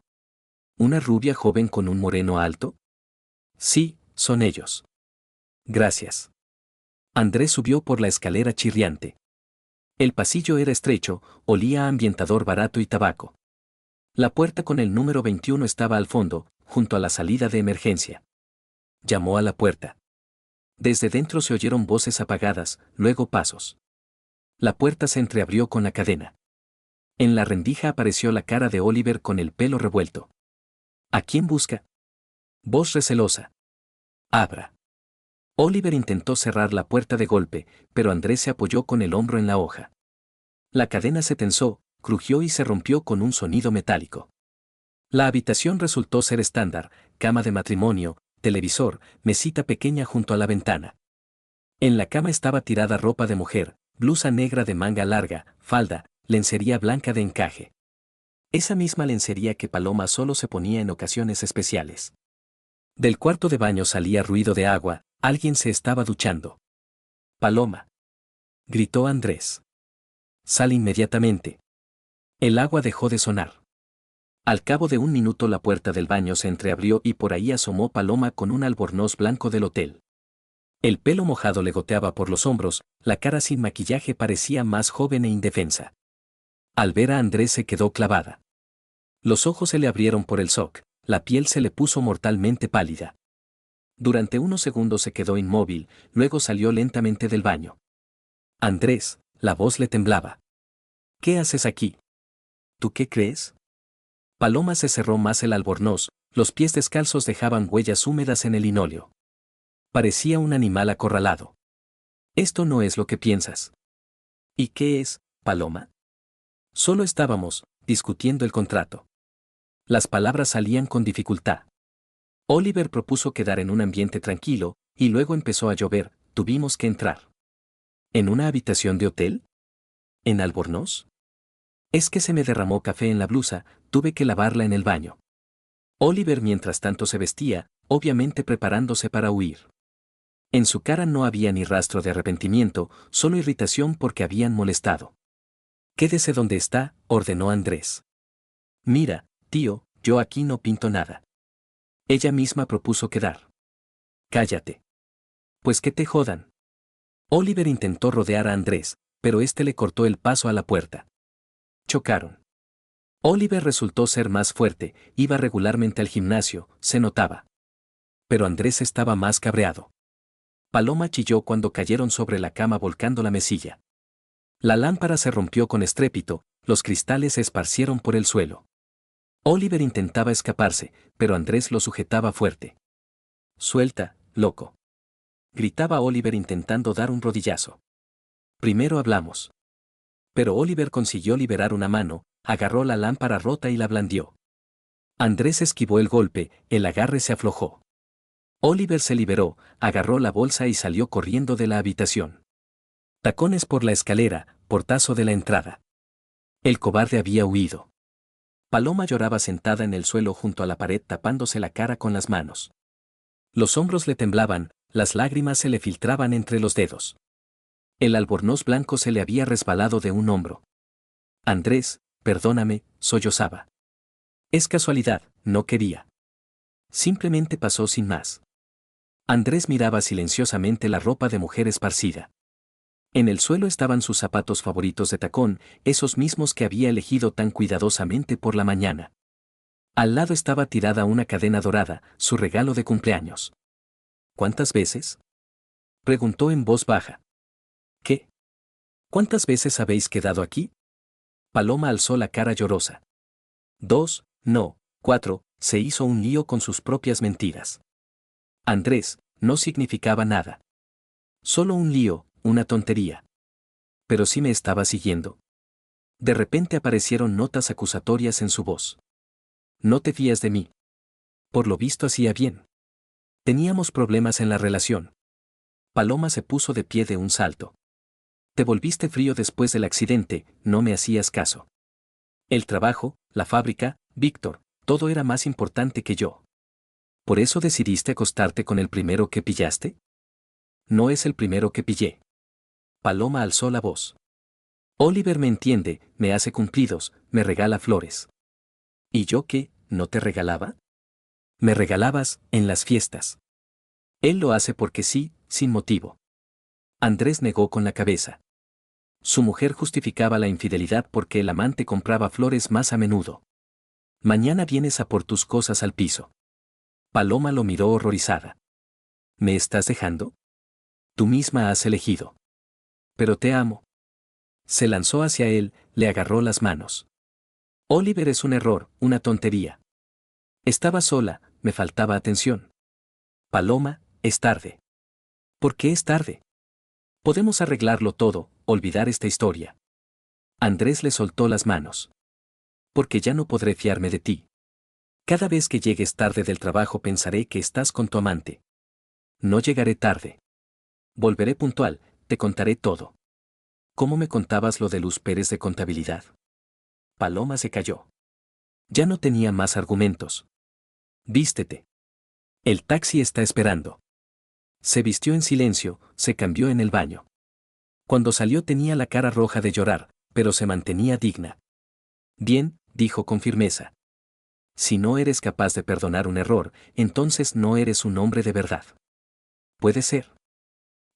¿Una rubia joven con un moreno alto? Sí, son ellos. Gracias. Andrés subió por la escalera chirriante. El pasillo era estrecho, olía a ambientador barato y tabaco. La puerta con el número 21 estaba al fondo, junto a la salida de emergencia. Llamó a la puerta. Desde dentro se oyeron voces apagadas, luego pasos. La puerta se entreabrió con la cadena. En la rendija apareció la cara de Oliver con el pelo revuelto. ¿A quién busca? Voz recelosa. Abra. Oliver intentó cerrar la puerta de golpe, pero Andrés se apoyó con el hombro en la hoja. La cadena se tensó, crujió y se rompió con un sonido metálico. La habitación resultó ser estándar, cama de matrimonio, televisor, mesita pequeña junto a la ventana. En la cama estaba tirada ropa de mujer, blusa negra de manga larga, falda, lencería blanca de encaje. Esa misma lencería que Paloma solo se ponía en ocasiones especiales. Del cuarto de baño salía ruido de agua, alguien se estaba duchando. Paloma. Gritó Andrés. Sal inmediatamente. El agua dejó de sonar. Al cabo de un minuto la puerta del baño se entreabrió y por ahí asomó Paloma con un albornoz blanco del hotel. El pelo mojado le goteaba por los hombros, la cara sin maquillaje parecía más joven e indefensa. Al ver a Andrés se quedó clavada. Los ojos se le abrieron por el shock, la piel se le puso mortalmente pálida. Durante unos segundos se quedó inmóvil, luego salió lentamente del baño. Andrés, la voz le temblaba. ¿Qué haces aquí? ¿Tú qué crees? Paloma se cerró más el albornoz, los pies descalzos dejaban huellas húmedas en el linóleo. Parecía un animal acorralado. Esto no es lo que piensas. ¿Y qué es, Paloma? Solo estábamos discutiendo el contrato. Las palabras salían con dificultad. Oliver propuso quedar en un ambiente tranquilo, y luego empezó a llover, tuvimos que entrar. ¿En una habitación de hotel? ¿En Albornoz? Es que se me derramó café en la blusa, tuve que lavarla en el baño. Oliver mientras tanto se vestía, obviamente preparándose para huir. En su cara no había ni rastro de arrepentimiento, solo irritación porque habían molestado. Quédese donde está, ordenó Andrés. Mira, tío, yo aquí no pinto nada. Ella misma propuso quedar. Cállate. Pues que te jodan. Oliver intentó rodear a Andrés, pero este le cortó el paso a la puerta. Chocaron. Oliver resultó ser más fuerte, iba regularmente al gimnasio, se notaba. Pero Andrés estaba más cabreado. Paloma chilló cuando cayeron sobre la cama volcando la mesilla. La lámpara se rompió con estrépito, los cristales se esparcieron por el suelo. Oliver intentaba escaparse, pero Andrés lo sujetaba fuerte. Suelta, loco. Gritaba Oliver intentando dar un rodillazo. Primero hablamos. Pero Oliver consiguió liberar una mano, agarró la lámpara rota y la blandió. Andrés esquivó el golpe, el agarre se aflojó. Oliver se liberó, agarró la bolsa y salió corriendo de la habitación. Tacones por la escalera, portazo de la entrada. El cobarde había huido. Paloma lloraba sentada en el suelo junto a la pared tapándose la cara con las manos. Los hombros le temblaban, las lágrimas se le filtraban entre los dedos. El albornoz blanco se le había resbalado de un hombro. Andrés, perdóname, sollozaba. Es casualidad, no quería. Simplemente pasó sin más. Andrés miraba silenciosamente la ropa de mujer esparcida. En el suelo estaban sus zapatos favoritos de tacón, esos mismos que había elegido tan cuidadosamente por la mañana. Al lado estaba tirada una cadena dorada, su regalo de cumpleaños. ¿Cuántas veces? Preguntó en voz baja. ¿Qué? ¿Cuántas veces habéis quedado aquí? Paloma alzó la cara llorosa. 2, no, 4, se hizo un lío con sus propias mentiras. Andrés, no significaba nada. Solo un lío, una tontería. Pero sí me estaba siguiendo. De repente aparecieron notas acusatorias en su voz. No te fías de mí. Por lo visto hacía bien. Teníamos problemas en la relación. Paloma se puso de pie de un salto. Te volviste frío después del accidente, no me hacías caso. El trabajo, la fábrica, Víctor, todo era más importante que yo. ¿Por eso decidiste acostarte con el primero que pillaste? No es el primero que pillé. Paloma alzó la voz. Oliver me entiende, me hace cumplidos, me regala flores. ¿Y yo qué, no te regalaba? Me regalabas, en las fiestas. Él lo hace porque sí, sin motivo. Andrés negó con la cabeza. Su mujer justificaba la infidelidad porque el amante compraba flores más a menudo. Mañana vienes a por tus cosas al piso. Paloma lo miró horrorizada. ¿Me estás dejando? Tú misma has elegido. Pero te amo. Se lanzó hacia él, le agarró las manos. Oliver es un error, una tontería. Estaba sola, me faltaba atención. Paloma, es tarde. ¿Por qué es tarde? Podemos arreglarlo todo, olvidar esta historia. Andrés le soltó las manos. Porque ya no podré fiarme de ti. Cada vez que llegues tarde del trabajo pensaré que estás con tu amante. No llegaré tarde. Volveré puntual, te contaré todo. ¿Cómo me contabas lo de Luz Pérez de contabilidad? Paloma se calló. Ya no tenía más argumentos. Vístete. El taxi está esperando. Se vistió en silencio, se cambió en el baño. Cuando salió tenía la cara roja de llorar, pero se mantenía digna. Bien, dijo con firmeza. Si no eres capaz de perdonar un error, entonces no eres un hombre de verdad. Puede ser.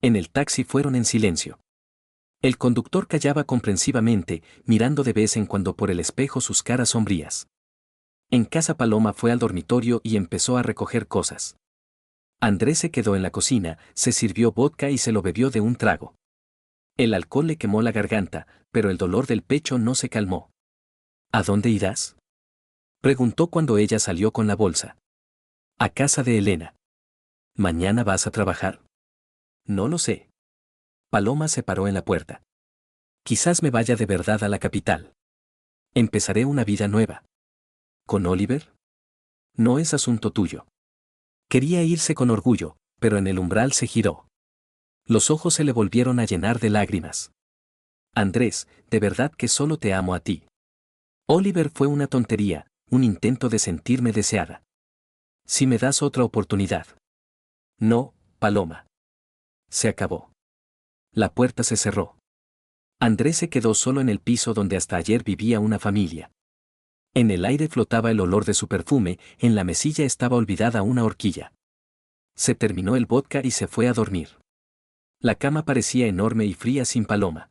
En el taxi fueron en silencio. El conductor callaba comprensivamente, mirando de vez en cuando por el espejo sus caras sombrías. En casa Paloma fue al dormitorio y empezó a recoger cosas. Andrés se quedó en la cocina, se sirvió vodka y se lo bebió de un trago. El alcohol le quemó la garganta, pero el dolor del pecho no se calmó. ¿A dónde irás?, preguntó cuando ella salió con la bolsa. A casa de Elena. ¿Mañana vas a trabajar? No lo sé. Paloma se paró en la puerta. Quizás me vaya de verdad a la capital. Empezaré una vida nueva. ¿Con Oliver? No es asunto tuyo. Quería irse con orgullo, pero en el umbral se giró. Los ojos se le volvieron a llenar de lágrimas. Andrés, de verdad que solo te amo a ti. Oliver fue una tontería, un intento de sentirme deseada. Si me das otra oportunidad. No, Paloma. Se acabó. La puerta se cerró. Andrés se quedó solo en el piso donde hasta ayer vivía una familia. En el aire flotaba el olor de su perfume, en la mesilla estaba olvidada una horquilla. Se terminó el vodka y se fue a dormir. La cama parecía enorme y fría sin Paloma.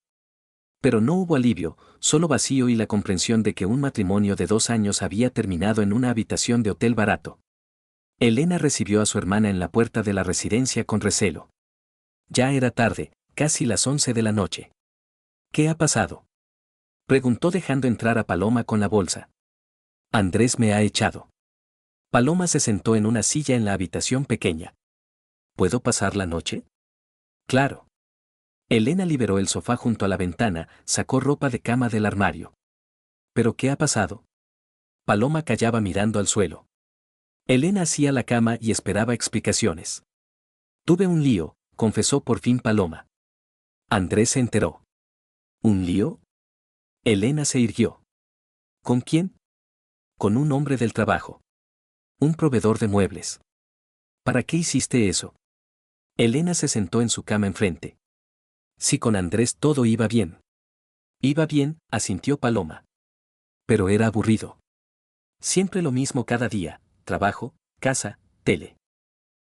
Pero no hubo alivio, solo vacío y la comprensión de que un matrimonio de 2 años había terminado en una habitación de hotel barato. Elena recibió a su hermana en la puerta de la residencia con recelo. Ya era tarde, casi las 11 de la noche. ¿Qué ha pasado?, preguntó dejando entrar a Paloma con la bolsa. Andrés me ha echado. Paloma se sentó en una silla en la habitación pequeña. ¿Puedo pasar la noche? Claro. Elena liberó el sofá junto a la ventana, sacó ropa de cama del armario. ¿Pero qué ha pasado? Paloma callaba mirando al suelo. Elena hacía la cama y esperaba explicaciones. Tuve un lío, confesó por fin Paloma. Andrés se enteró. ¿Un lío? Elena se irguió. ¿Con quién? Con un hombre del trabajo. Un proveedor de muebles. ¿Para qué hiciste eso? Elena se sentó en su cama enfrente. Si con Andrés todo iba bien. Iba bien, asintió Paloma. Pero era aburrido. Siempre lo mismo cada día, trabajo, casa, tele.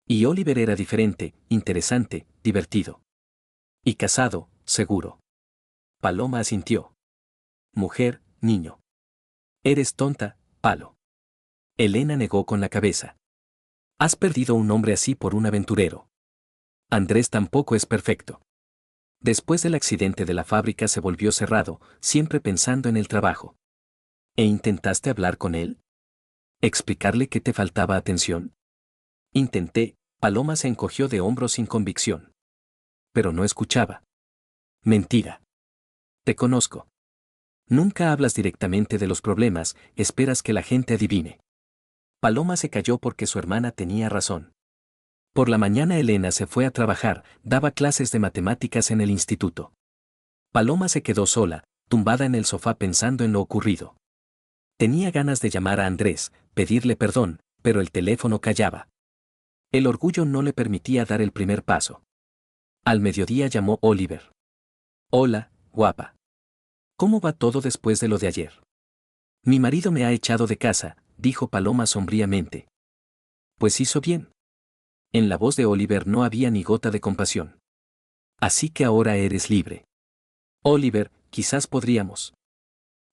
Y Oliver era diferente, interesante, divertido. Y casado, seguro. Paloma asintió. Mujer, niño. Eres tonta, Palo. Elena negó con la cabeza. Has perdido un hombre así por un aventurero. Andrés tampoco es perfecto. Después del accidente de la fábrica se volvió cerrado, siempre pensando en el trabajo. ¿E intentaste hablar con él? ¿Explicarle que te faltaba atención? Intenté, Paloma se encogió de hombros sin convicción. Pero no escuchaba. Mentira. Te conozco. Nunca hablas directamente de los problemas, esperas que la gente adivine. Paloma se calló porque su hermana tenía razón. Por la mañana Elena se fue a trabajar, daba clases de matemáticas en el instituto. Paloma se quedó sola, tumbada en el sofá pensando en lo ocurrido. Tenía ganas de llamar a Andrés, pedirle perdón, pero el teléfono callaba. El orgullo no le permitía dar el primer paso. Al mediodía llamó Oliver. Hola, guapa. ¿Cómo va todo después de lo de ayer? Mi marido me ha echado de casa, dijo Paloma sombríamente. Pues hizo bien. En la voz de Oliver no había ni gota de compasión. Así que ahora eres libre. Oliver, quizás podríamos.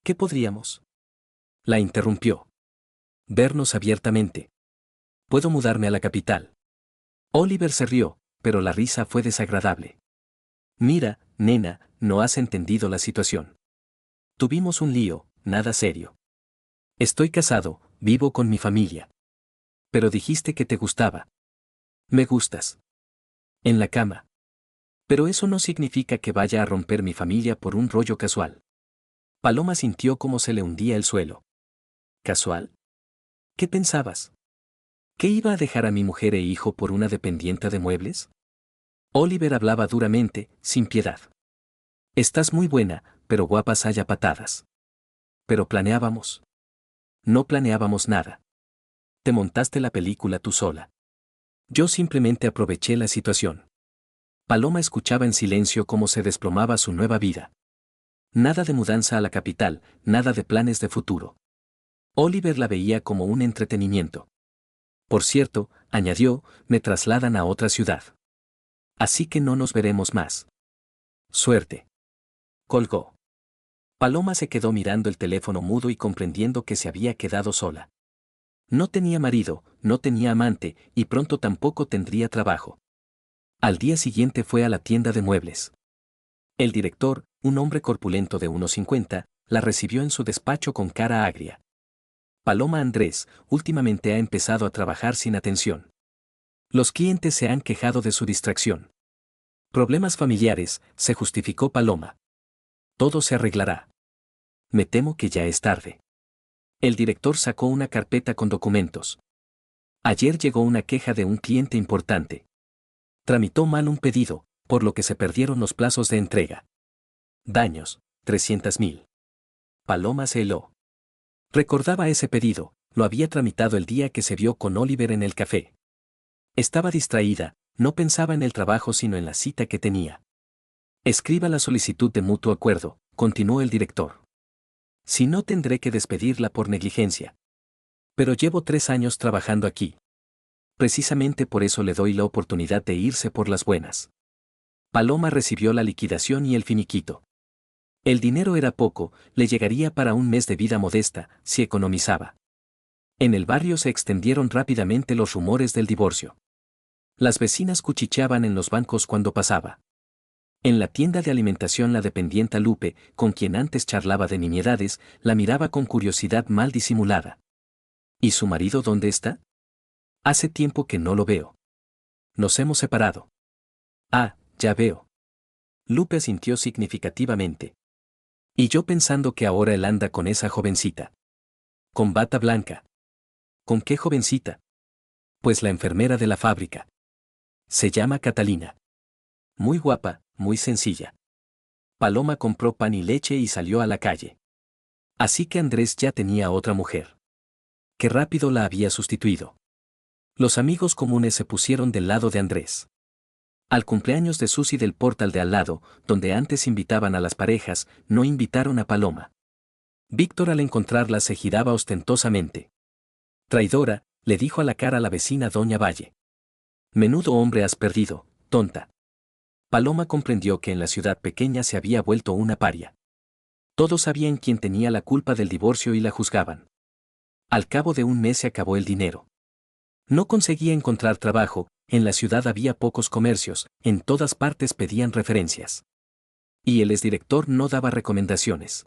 ¿Qué podríamos? La interrumpió. Vernos abiertamente. Puedo mudarme a la capital. Oliver se rió, pero la risa fue desagradable. Mira, nena, no has entendido la situación. Tuvimos un lío, nada serio. Estoy casado, vivo con mi familia. Pero dijiste que te gustaba. Me gustas. En la cama. Pero eso no significa que vaya a romper mi familia por un rollo casual. Paloma sintió cómo se le hundía el suelo. ¿Casual? ¿Qué pensabas? ¿Que iba a dejar a mi mujer e hijo por una dependienta de muebles? Oliver hablaba duramente, sin piedad. Estás muy buena, pero guapas haya patadas. Pero planeábamos. No planeábamos nada. Te montaste la película tú sola. Yo simplemente aproveché la situación. Paloma escuchaba en silencio cómo se desplomaba su nueva vida. Nada de mudanza a la capital, nada de planes de futuro. Oliver la veía como un entretenimiento. Por cierto, añadió, me trasladan a otra ciudad. Así que no nos veremos más. Suerte. Colgó. Paloma se quedó mirando el teléfono mudo y comprendiendo que se había quedado sola. No tenía marido, no tenía amante, y pronto tampoco tendría trabajo. Al día siguiente fue a la tienda de muebles. El director, un hombre corpulento de unos 50, la recibió en su despacho con cara agria. Paloma Andrés, últimamente ha empezado a trabajar sin atención. Los clientes se han quejado de su distracción. Problemas familiares, se justificó Paloma. Todo se arreglará. Me temo que ya es tarde. El director sacó una carpeta con documentos. Ayer llegó una queja de un cliente importante. Tramitó mal un pedido, por lo que se perdieron los plazos de entrega. Daños, 300.000. Paloma se heló. Recordaba ese pedido, lo había tramitado el día que se vio con Oliver en el café. Estaba distraída, no pensaba en el trabajo sino en la cita que tenía. Escriba la solicitud de mutuo acuerdo, continuó el director. Si no tendré que despedirla por negligencia. Pero llevo 3 años trabajando aquí. Precisamente por eso le doy la oportunidad de irse por las buenas. Paloma recibió la liquidación y el finiquito. El dinero era poco, le llegaría para un mes de vida modesta, si economizaba. En el barrio se extendieron rápidamente los rumores del divorcio. Las vecinas cuchicheaban en los bancos cuando pasaba. En la tienda de alimentación la dependienta Lupe, con quien antes charlaba de nimiedades, la miraba con curiosidad mal disimulada. ¿Y su marido dónde está? Hace tiempo que no lo veo. Nos hemos separado. Ah, ya veo. Lupe asintió significativamente. Y yo pensando que ahora él anda con esa jovencita. Con bata blanca. ¿Con qué jovencita? Pues la enfermera de la fábrica. Se llama Catalina. Muy guapa, muy sencilla. Paloma compró pan y leche y salió a la calle. Así que Andrés ya tenía otra mujer. Qué rápido la había sustituido. Los amigos comunes se pusieron del lado de Andrés. Al cumpleaños de Susi del portal de al lado, donde antes invitaban a las parejas, no invitaron a Paloma. Víctor al encontrarla se giraba ostentosamente. Traidora, le dijo a la cara a la vecina doña Valle. Menudo hombre has perdido, tonta. Paloma comprendió que en la ciudad pequeña se había vuelto una paria. Todos sabían quién tenía la culpa del divorcio y la juzgaban. Al cabo de un mes se acabó el dinero. No conseguía encontrar trabajo, en la ciudad había pocos comercios, en todas partes pedían referencias. Y el exdirector no daba recomendaciones.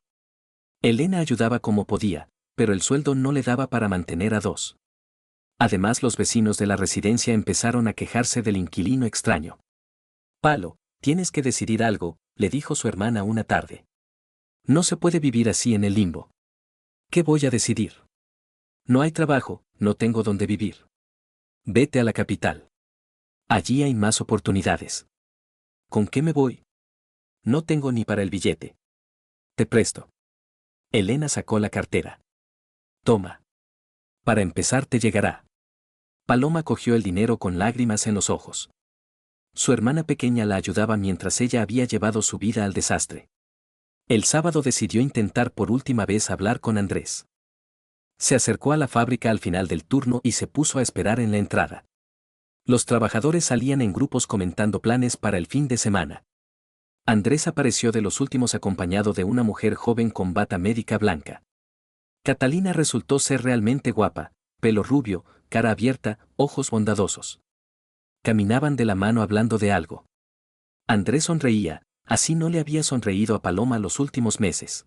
Elena ayudaba como podía, pero el sueldo no le daba para mantener a 2. Además los vecinos de la residencia empezaron a quejarse del inquilino extraño. Palo, tienes que decidir algo, le dijo su hermana una tarde. No se puede vivir así en el limbo. ¿Qué voy a decidir? No hay trabajo, no tengo dónde vivir. Vete a la capital. Allí hay más oportunidades. ¿Con qué me voy? No tengo ni para el billete. Te presto. Elena sacó la cartera. Toma. Para empezar te llegará. Paloma cogió el dinero con lágrimas en los ojos. Su hermana pequeña la ayudaba mientras ella había llevado su vida al desastre. El sábado decidió intentar por última vez hablar con Andrés. Se acercó a la fábrica al final del turno y se puso a esperar en la entrada. Los trabajadores salían en grupos comentando planes para el fin de semana. Andrés apareció de los últimos acompañado de una mujer joven con bata médica blanca. Catalina resultó ser realmente guapa, pelo rubio, cara abierta, ojos bondadosos. Caminaban de la mano hablando de algo. Andrés sonreía, así no le había sonreído a Paloma los últimos meses.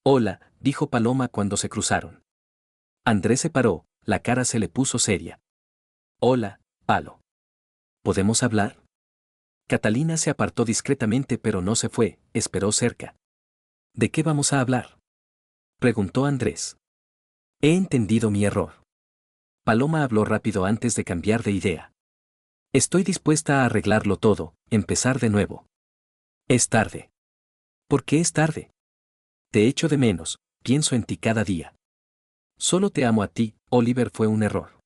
Hola, dijo Paloma cuando se cruzaron. Andrés se paró, la cara se le puso seria. Hola, Palo. ¿Podemos hablar? Catalina se apartó discretamente pero no se fue, esperó cerca. ¿De qué vamos a hablar? Preguntó Andrés. He entendido mi error. Paloma habló rápido antes de cambiar de idea. Estoy dispuesta a arreglarlo todo, empezar de nuevo. Es tarde. ¿Por qué es tarde? Te echo de menos, pienso en ti cada día. Solo te amo a ti, Oliver, fue un error.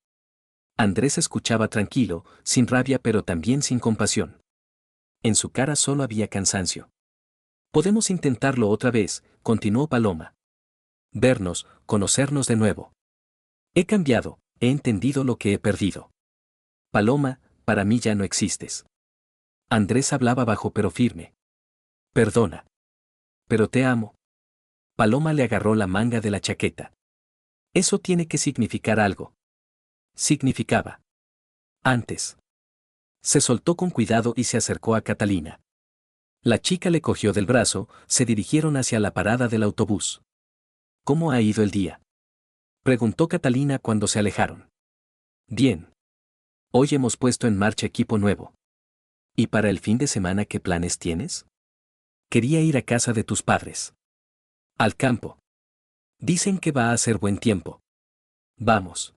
Andrés escuchaba tranquilo, sin rabia pero también sin compasión. En su cara solo había cansancio. Podemos intentarlo otra vez, continuó Paloma. Vernos, conocernos de nuevo. He cambiado, he entendido lo que he perdido. Paloma, para mí ya no existes. Andrés hablaba bajo pero firme. Perdona. Pero te amo. Paloma le agarró la manga de la chaqueta. Eso tiene que significar algo. Significaba. Antes. Se soltó con cuidado y se acercó a Catalina. La chica le cogió del brazo, se dirigieron hacia la parada del autobús. ¿Cómo ha ido el día? Preguntó Catalina cuando se alejaron. Bien. Hoy hemos puesto en marcha equipo nuevo. ¿Y para el fin de semana qué planes tienes? Quería ir a casa de tus padres. Al campo. Dicen que va a hacer buen tiempo. Vamos.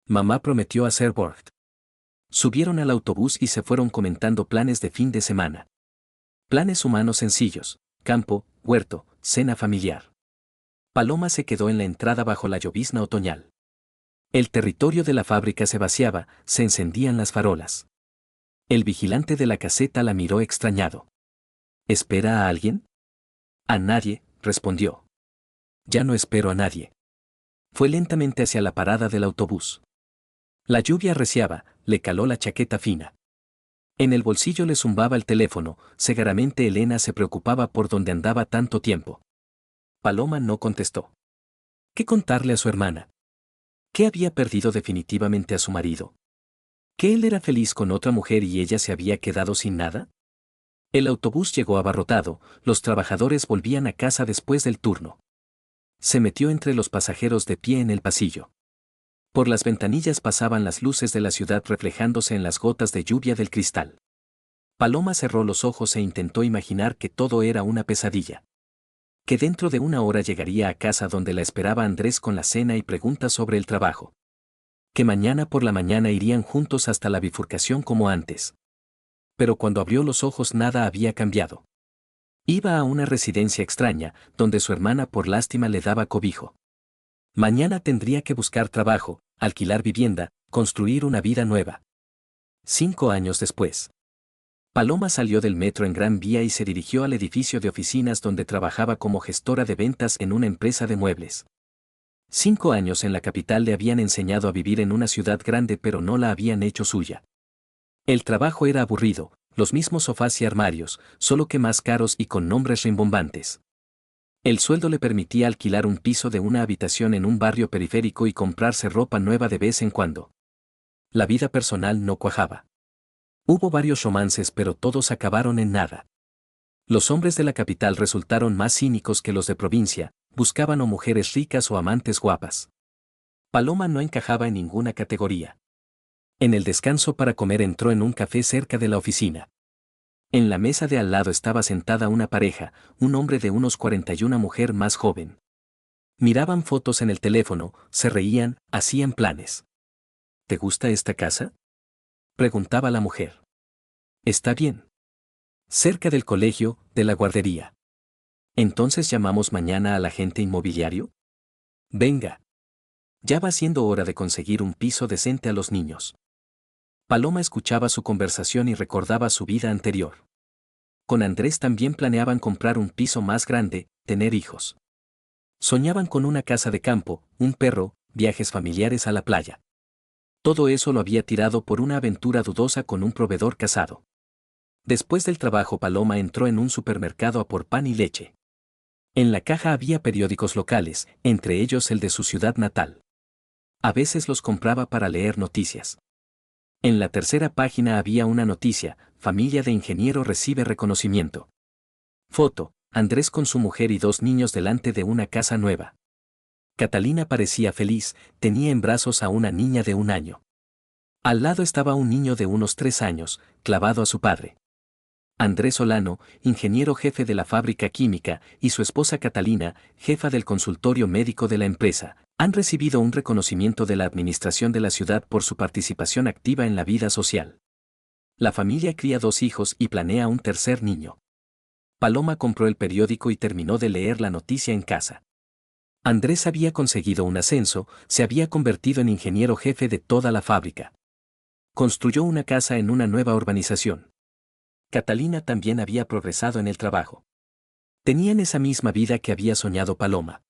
Mamá prometió hacer board. Subieron al autobús y se fueron comentando planes de fin de semana. Planes humanos sencillos, campo, huerto, cena familiar. Paloma se quedó en la entrada bajo la llovizna otoñal. El territorio de la fábrica se vaciaba, se encendían las farolas. El vigilante de la caseta la miró extrañado. ¿Espera a alguien? A nadie, respondió. Ya no espero a nadie. Fue lentamente hacia la parada del autobús. La lluvia arreciaba, le caló la chaqueta fina. En el bolsillo le zumbaba el teléfono, cegaramente Elena se preocupaba por dónde andaba tanto tiempo. Paloma no contestó. ¿Qué contarle a su hermana? ¿Que había perdido definitivamente a su marido? ¿Que él era feliz con otra mujer y ella se había quedado sin nada? El autobús llegó abarrotado, los trabajadores volvían a casa después del turno. Se metió entre los pasajeros de pie en el pasillo. Por las ventanillas pasaban las luces de la ciudad reflejándose en las gotas de lluvia del cristal. Paloma cerró los ojos e intentó imaginar que todo era una pesadilla. Que dentro de una hora llegaría a casa donde la esperaba Andrés con la cena y preguntas sobre el trabajo. Que mañana por la mañana irían juntos hasta la bifurcación como antes. Pero cuando abrió los ojos nada había cambiado. Iba a una residencia extraña, donde su hermana por lástima le daba cobijo. Mañana tendría que buscar trabajo, alquilar vivienda, construir una vida nueva. 5 años después. Paloma salió del metro en Gran Vía y se dirigió al edificio de oficinas donde trabajaba como gestora de ventas en una empresa de muebles. 5 años en la capital le habían enseñado a vivir en una ciudad grande pero no la habían hecho suya. El trabajo era aburrido, los mismos sofás y armarios, solo que más caros y con nombres rimbombantes. El sueldo le permitía alquilar un piso de una habitación en un barrio periférico y comprarse ropa nueva de vez en cuando. La vida personal no cuajaba. Hubo varios romances pero todos acabaron en nada. Los hombres de la capital resultaron más cínicos que los de provincia, buscaban o mujeres ricas o amantes guapas. Paloma no encajaba en ninguna categoría. En el descanso para comer entró en un café cerca de la oficina. En la mesa de al lado estaba sentada una pareja, un hombre de unos 40 y una mujer más joven. Miraban fotos en el teléfono, se reían, hacían planes. ¿Te gusta esta casa? Preguntaba la mujer. Está bien. Cerca del colegio, de la guardería. ¿Entonces llamamos mañana al agente inmobiliario? Venga. Ya va siendo hora de conseguir un piso decente a los niños. Paloma escuchaba su conversación y recordaba su vida anterior. Con Andrés también planeaban comprar un piso más grande, tener hijos. Soñaban con una casa de campo, un perro, viajes familiares a la playa. Todo eso lo había tirado por una aventura dudosa con un proveedor casado. Después del trabajo Paloma entró en un supermercado a por pan y leche. En la caja había periódicos locales, entre ellos el de su ciudad natal. A veces los compraba para leer noticias. En la tercera página había una noticia: familia de ingeniero recibe reconocimiento. Foto: Andrés con su mujer y 2 niños delante de una casa nueva. Catalina parecía feliz, tenía en brazos a una niña de 1 año. Al lado estaba un niño de unos 3 años, clavado a su padre. Andrés Solano, ingeniero jefe de la fábrica química, y su esposa Catalina, jefa del consultorio médico de la empresa, Han recibido un reconocimiento de la administración de la ciudad por su participación activa en la vida social. La familia cría 2 hijos y planea un tercer niño. Paloma compró el periódico y terminó de leer la noticia en casa. Andrés había conseguido un ascenso, se había convertido en ingeniero jefe de toda la fábrica. Construyó una casa en una nueva urbanización. Catalina también había progresado en el trabajo. Tenían esa misma vida que había soñado Paloma.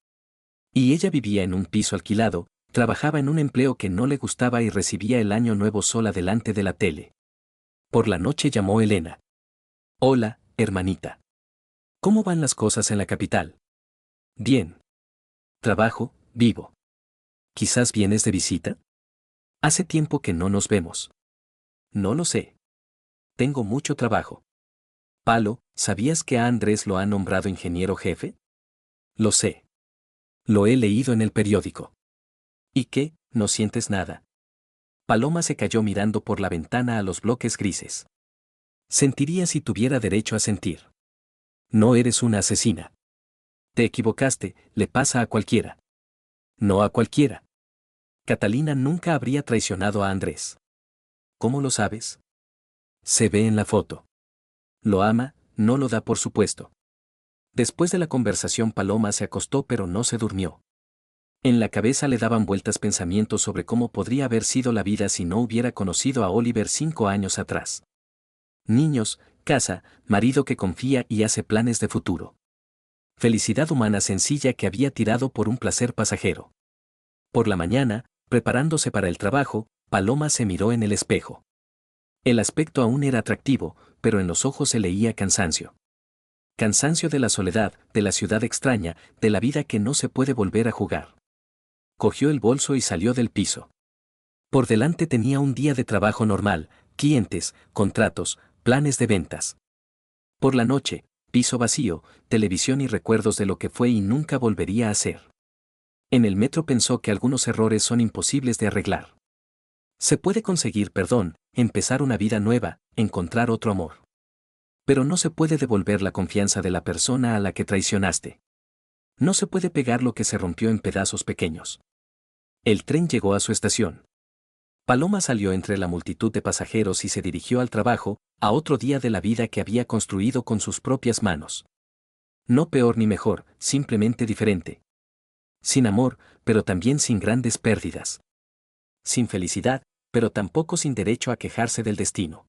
Y ella vivía en un piso alquilado, trabajaba en un empleo que no le gustaba y recibía el año nuevo sola delante de la tele. Por la noche llamó Elena. Hola, hermanita. ¿Cómo van las cosas en la capital? Bien. Trabajo, vivo. ¿Quizás vienes de visita? Hace tiempo que no nos vemos. No lo sé. Tengo mucho trabajo. Palo, ¿sabías que a Andrés lo han nombrado ingeniero jefe? Lo sé. Lo he leído en el periódico. ¿Y qué? ¿No sientes nada? Paloma se cayó mirando por la ventana a los bloques grises. Sentiría si tuviera derecho a sentir. No eres una asesina. Te equivocaste, le pasa a cualquiera. No a cualquiera. Catalina nunca habría traicionado a Andrés. ¿Cómo lo sabes? Se ve en la foto. Lo ama, no lo da por supuesto. Después de la conversación Paloma se acostó pero no se durmió. En la cabeza le daban vueltas pensamientos sobre cómo podría haber sido la vida si no hubiera conocido a Oliver 5 años atrás. Niños, casa, marido que confía y hace planes de futuro. Felicidad humana sencilla que había tirado por un placer pasajero. Por la mañana, preparándose para el trabajo, Paloma se miró en el espejo. El aspecto aún era atractivo, pero en los ojos se leía cansancio. Cansancio de la soledad, de la ciudad extraña, de la vida que no se puede volver a jugar. Cogió el bolso y salió del piso. Por delante tenía un día de trabajo normal, clientes, contratos, planes de ventas. Por la noche, piso vacío, televisión y recuerdos de lo que fue y nunca volvería a ser. En el metro pensó que algunos errores son imposibles de arreglar. Se puede conseguir perdón, empezar una vida nueva, encontrar otro amor. Pero no se puede devolver la confianza de la persona a la que traicionaste. No se puede pegar lo que se rompió en pedazos pequeños. El tren llegó a su estación. Paloma salió entre la multitud de pasajeros y se dirigió al trabajo, a otro día de la vida que había construido con sus propias manos. No peor ni mejor, simplemente diferente. Sin amor, pero también sin grandes pérdidas. Sin felicidad, pero tampoco sin derecho a quejarse del destino.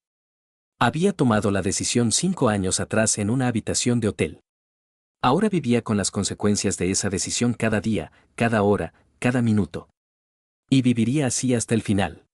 Había tomado la decisión 5 años atrás en una habitación de hotel. Ahora vivía con las consecuencias de esa decisión cada día, cada hora, cada minuto. Y viviría así hasta el final.